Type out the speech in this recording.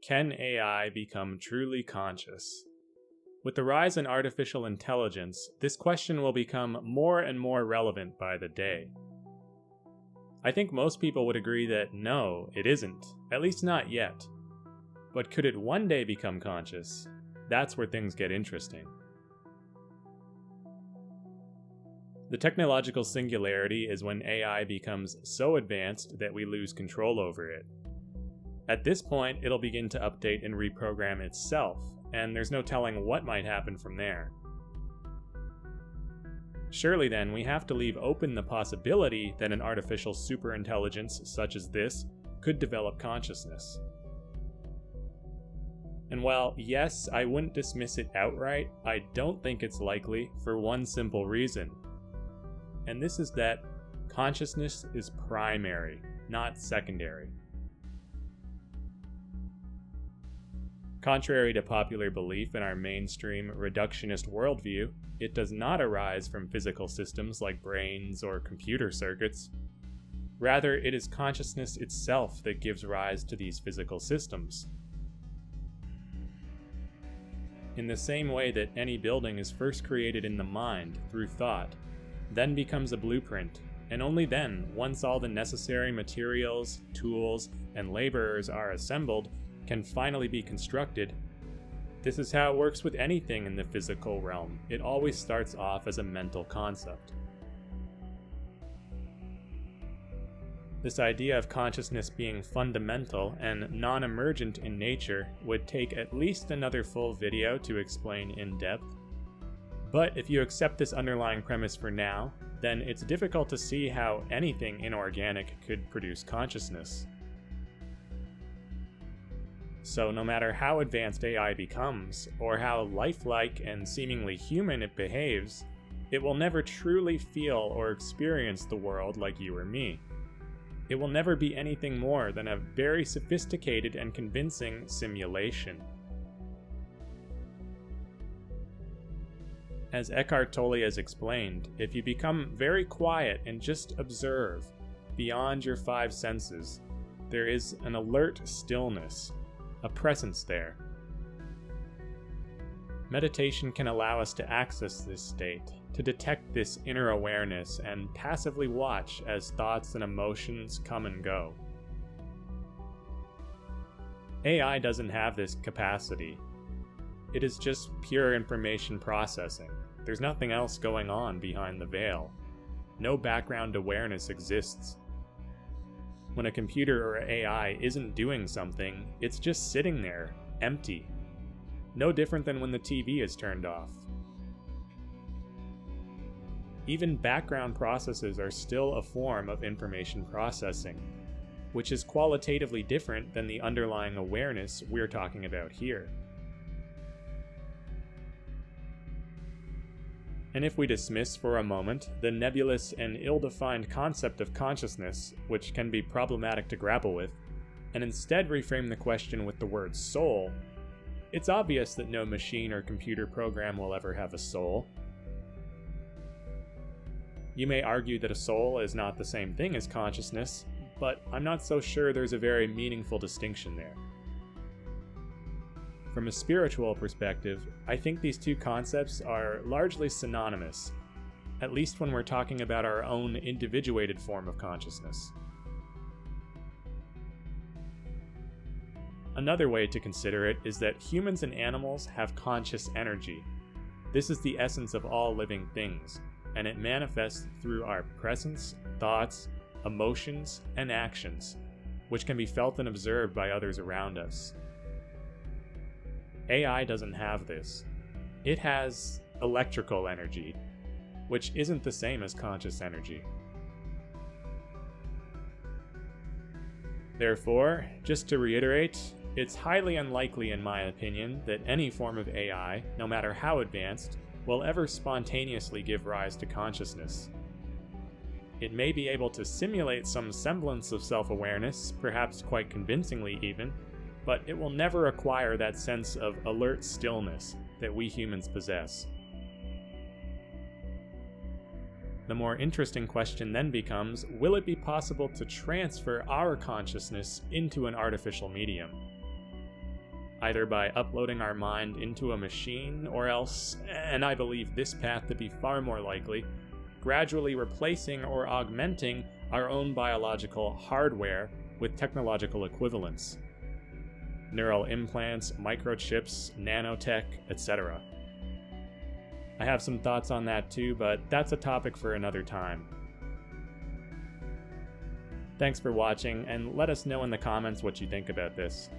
Can AI become truly conscious? With the rise in artificial intelligence, this question will become more and more relevant by the day. I think most people would agree that no, it isn't, at least not yet. But could it one day become conscious? That's where things get interesting. The technological singularity is when AI becomes so advanced that we lose control over it. At this point, it'll begin to update and reprogram itself, and there's no telling what might happen from there. Surely then, we have to leave open the possibility that an artificial superintelligence such as this could develop consciousness. And while, yes, I wouldn't dismiss it outright, I don't think it's likely for one simple reason. And this is that consciousness is primary, not secondary. Contrary to popular belief in our mainstream reductionist worldview, it does not arise from physical systems like brains or computer circuits. Rather, it is consciousness itself that gives rise to these physical systems. In the same way that any building is first created in the mind through thought, then becomes a blueprint, and only then, once all the necessary materials, tools, and laborers are assembled, can finally be constructed. This is how it works with anything in the physical realm. It always starts off as a mental concept. This idea of consciousness being fundamental and non-emergent in nature would take at least another full video to explain in depth. But if you accept this underlying premise for now, then it's difficult to see how anything inorganic could produce consciousness. So no matter how advanced AI becomes, or how lifelike and seemingly human it behaves, it will never truly feel or experience the world like you or me. It will never be anything more than a very sophisticated and convincing simulation. As Eckhart Tolle has explained, if you become very quiet and just observe, beyond your five senses, there is an alert stillness, a presence there. Meditation can allow us to access this state, to detect this inner awareness and passively watch as thoughts and emotions come and go. AI doesn't have this capacity. It is just pure information processing. There's nothing else going on behind the veil. No background awareness exists. When a computer or AI isn't doing something, it's just sitting there, empty. No different than when the TV is turned off. Even background processes are still a form of information processing, which is qualitatively different than the underlying awareness we're talking about here. And if we dismiss for a moment the nebulous and ill-defined concept of consciousness, which can be problematic to grapple with, and instead reframe the question with the word soul, it's obvious that no machine or computer program will ever have a soul. You may argue that a soul is not the same thing as consciousness, but I'm not so sure there's a very meaningful distinction there. From a spiritual perspective, I think these two concepts are largely synonymous, at least when we're talking about our own individuated form of consciousness. Another way to consider it is that humans and animals have conscious energy. This is the essence of all living things, and it manifests through our presence, thoughts, emotions, and actions, which can be felt and observed by others around us. AI doesn't have this. It has electrical energy, which isn't the same as conscious energy. Therefore, just to reiterate, it's highly unlikely in my opinion that any form of AI, no matter how advanced, will ever spontaneously give rise to consciousness. It may be able to simulate some semblance of self-awareness, perhaps quite convincingly even, but it will never acquire that sense of alert stillness that we humans possess. The more interesting question then becomes, will it be possible to transfer our consciousness into an artificial medium? either by uploading our mind into a machine, or else, and I believe this path to be far more likely, gradually replacing or augmenting our own biological hardware with technological equivalents. Neural implants, microchips, nanotech, etc. I have some thoughts on that too, but that's a topic for another time. Thanks for watching, and let us know in the comments what you think about this.